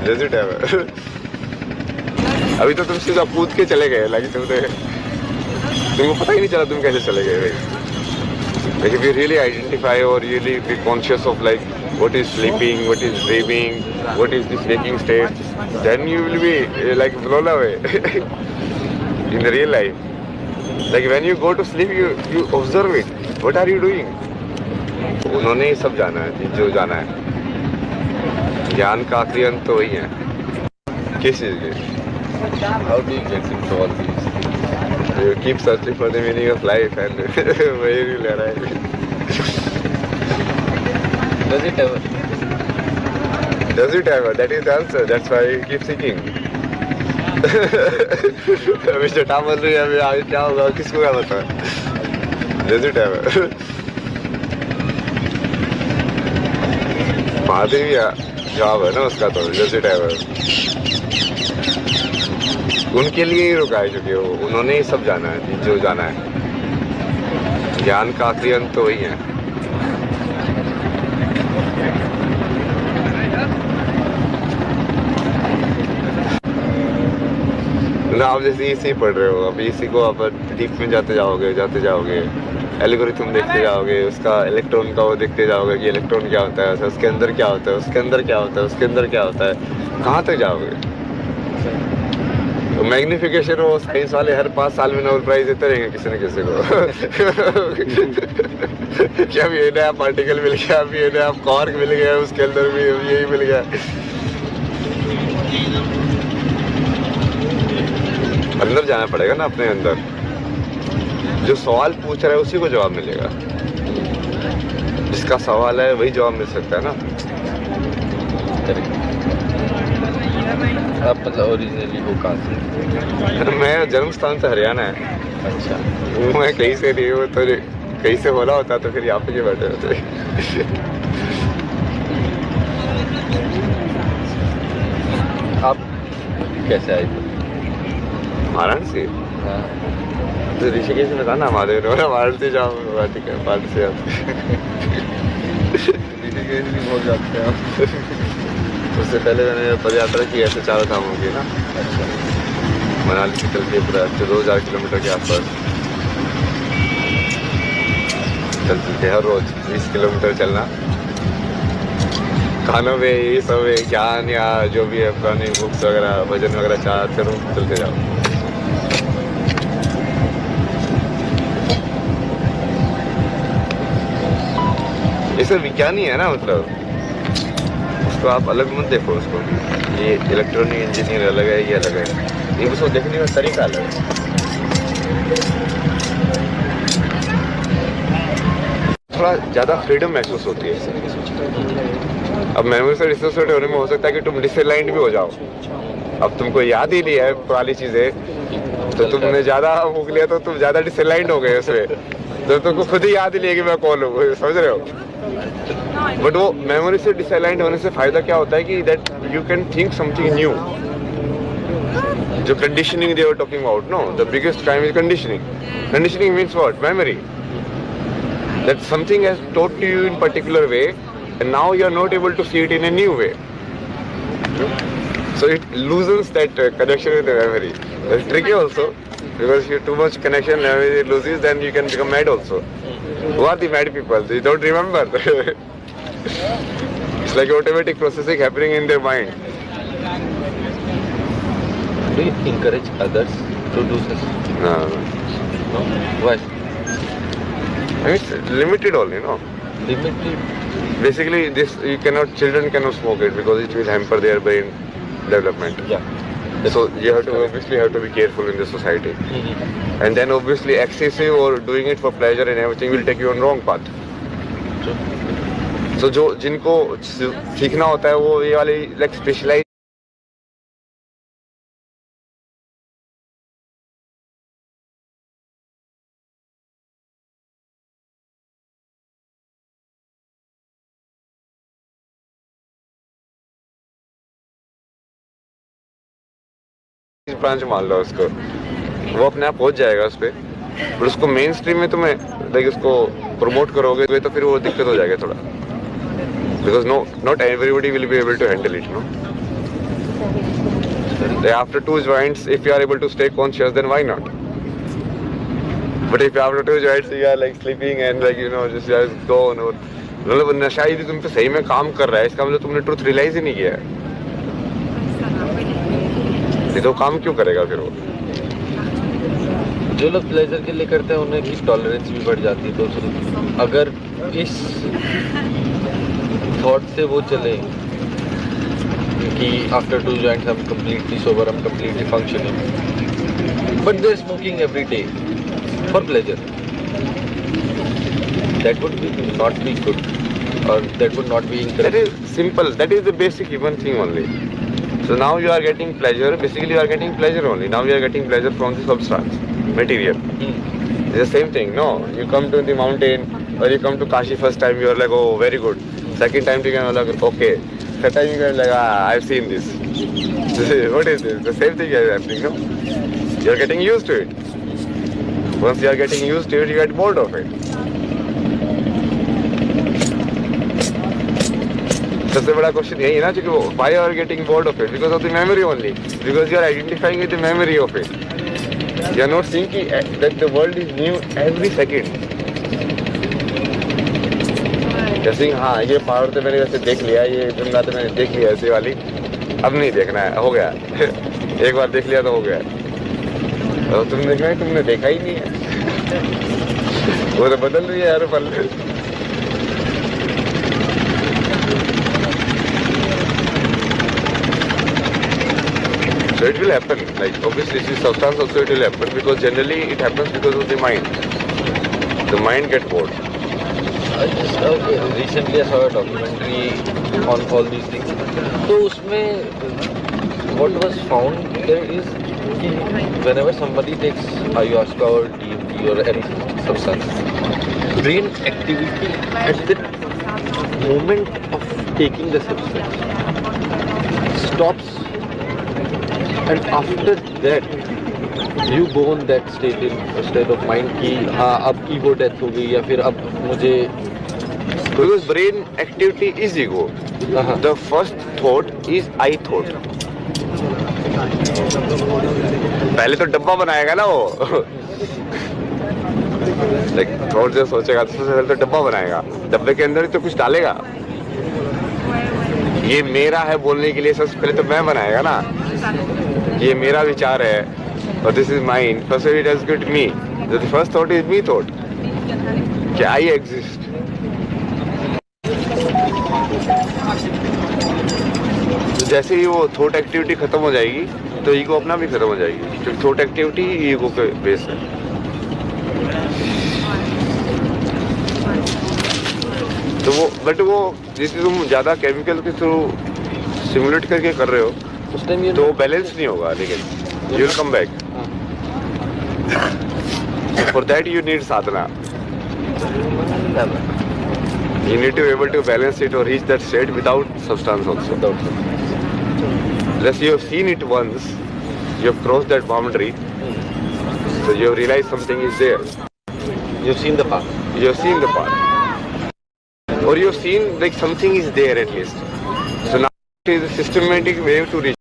Does it ever? अभी तो तुम सीधा कूद के चले गए, लाइक तुमको पता ही नहीं चला तुम कैसे चले गए भाई. Like if you really identify or really be conscious of like what is sleeping, what is dreaming, what is this waking state, then you will be like blown away in the real life. Like when you go to sleep, you observe it. What are you doing? उन्होंने ही सब जाना है जो जाना है. ज्ञान का आखिरी अंत तो वही है. किस चीज के? How do you get into all these? You keep searching for the meaning of life and where you will arrive. Does it ever? Does it ever? That is the answer. That's why you keep seeking. अभी चटा बोल रही है, अभी आगे क्या होगा किसको क्या पता. Does it ever? महादेवी जवाब है ना उसका तो. Does it ever? उनके लिए ही रुका है क्योंकि उन्होंने ही सब जाना है जो जाना है. ज्ञान का आखिरी अंत तो वही है. ना आप जैसे इसी पढ़ रहे हो, अब इसी को आप डीप में जाते जाओगे एल्गोरिथम देखते जाओगे, उसका इलेक्ट्रॉन का वो देखते जाओगे कि इलेक्ट्रॉन क्या होता है, उसके अंदर क्या होता है, उसके अंदर क्या होता है, उसके अंदर क्या होता है, कहाँ तक जाओगे. तो मैग्निफिकेशन वो साइंस वाले हर 5 साल में नोबेल प्राइज देते रहेंगे किसी न किसी को. क्या अभी ये नया पार्टिकल मिल गया, अभी ये नया क्वार्क मिल गया, उसके अंदर भी यही मिल गया. अंदर जाना पड़ेगा ना अपने अंदर. जो सवाल पूछ रहा है उसी को जवाब मिलेगा. जिसका सवाल है वही जवाब मिल सकता है ना. आप मतलब ओरिजिनली हो कहाँ से? मेरा जन्म स्थान तो हरियाणा है. अच्छा. मैं कहीं से नहीं हूँ, तो कहीं से बोला होता तो फिर यहाँ पे क्यों बैठे होते. आप कैसे आए थे? वाराणसी. हाँ. तो ऋषिकेश में था ना महादेव ने, वाराणसी जाओ. ठीक है, वाराणसी से ऋषिकेश भी बहुत जाते हैं आप. उससे पहले मैंने पदयात्रा की ऐसे 4 धामों की ना. अच्छा. मनाली से चल के पूरा 2000 किलोमीटर के आसपास चलते हर रोज 20 किलोमीटर चलना. खानों में ये सब ज्ञान या जो भी है पुरानी बुक्स वगैरह भजन वगैरह चलते जाओ. ये सब विज्ञान ही है ना. मतलब उसको आप अलग मत देखो. उसको ये इलेक्ट्रॉनिक इंजीनियर अलग है, ये अलग है. ये उसको देखने का तरीका अलग है. थोड़ा ज़्यादा फ्रीडम महसूस होती है. अब मेमोरी से डिसोसिएट होने में हो सकता है कि तुम डिसअलाइंड भी हो जाओ. अब तुमको याद ही नहीं है पुरानी चीज़ें, तो तुमने ज़्यादा भूख लिया तो तुम ज़्यादा डिसअलाइंड हो गए उसमें. तो तुमको खुद ही याद ही नहीं है कि मैं कौन हूँ. समझ रहे हो. बट वो मेमोरी से डिसअलाइंड होने से फायदा क्या होता है कि that you can think something new. जो conditioning they were talking about, no, the biggest crime is conditioning. Conditioning means what? Memory. That something has taught to you in particular way and now you are not able to see it in a new way. So it loosens that connection with the memory. That's tricky also, because if you have too much connection, memory it loses, then you can become mad also. Who are the mad people? They don't remember. It's like automatic processing happening in their mind. Do you encourage others to do this? No. No? Why? I mean, it's limited only, no? Limited. Basically, children cannot smoke it because it will hamper their brain development. Yeah. So you obviously have to be careful in the society. And then obviously excessive or doing it for pleasure and everything will take you on wrong path. So जिनको सीखना होता है वो ये वाली like specialized branch मान लो उसको, वो अपने आप पहुंच जाएगा उस पर. पर उसको मेन स्ट्रीम में तुम्हें लाइक उसको प्रमोट करोगे तो फिर वो दिक्कत हो जाएगा थोड़ा. Because not everybody will be able to handle it, no. After 2 joints, if you are able to stay conscious, then why not? But if after 2 joints you are like sleeping and like just gone और मतलब नशा यदि तुम पे सही में काम कर रहा है, इसका मतलब तुमने ट्रुथ रियलाइज ही नहीं किया है। ये तो काम क्यों करेगा फिर वो? जो लोग प्लेजर के लिए करते हैं उन्हें की टॉलरेंस भी बढ़ जाती है, तो फिर अगर इस थॉट से वो चले कि after 2 joints I'm completely sober, I'm completely functioning, but they're smoking every day for pleasure, that would be not be good, or that would not be That encouraged. is simple. That is the basic human thing only. So now you are getting pleasure. Basically, you are getting pleasure only. Now you are getting pleasure from the substance, material. It's the same thing. No, you come to the mountain or you come to Kashi first time, you are like, oh, very good. Second time you are like, okay. Third time you are like, I've seen this. What is this? The same thing is happening. No, you are getting used to it. Once you are getting used to it, you get bored of it. सबसे बड़ा question यही है ना, क्योंकि वो why you are getting bored of it? Because of the memory only. Because you are identifying with the memory of it. You are not seeing that the world is new every second. जैसे हाँ ये पहाड़ तो मैंने वैसे देख लिया, ये गंगा तो मैंने देख लिया ऐसे वाली, अब नहीं देखना है, हो गया। एक बार देख लिया तो हो गया। और तुमने देखना है, तुमने देखा ही नहीं है। वो तो बदल रही है हर पल। So it will happen, like obviously this substance also it will happen, because generally it happens because of the mind. The mind gets bored. Recently I saw a documentary on all these things. तो उसमें what was found there is कि whenever somebody takes ayahuasca or DMT or any substance, brain activity at the moment of taking the substance stops, and after that you go on that state of mind कि हाँ अब ego death हो गई, या फिर अब मुझे, Because brain activity is ego. The first thought is I thought. पहले तो डब्बा बनाएगा ना वो। Like थॉट जो सोचेगा तो सबसे पहले तो डब्बा बनाएगा, डब्बे के अंदर ही तो कुछ डालेगा। ये मेरा है बोलने के लिए सबसे पहले तो मैं बनाएगा ना, ये मेरा विचार है और this is mine. First it has get me, the first thought is me thought कि आई एग्जिस्ट। तो जैसे ही वो थॉट एक्टिविटी खत्म हो जाएगी तो ईगो अपना भी खत्म हो जाएगी, क्योंकि थॉट एक्टिविटी ही ईगो के बेस है। तो वो बट वो जिसे तुम ज्यादा केमिकल के थ्रू सिमुलेट करके कर रहे हो उस टाइम तो बैलेंस नहीं होगा, लेकिन you will come back. For that you need Sadhana, you need to be able to balance it or reach that state without substance also. Unless you have seen it once, you have crossed that boundary, so you have realized something is there. you've seen the path. You have seen the path, or you have seen like something is there at least. So now it is a systematic way to reach.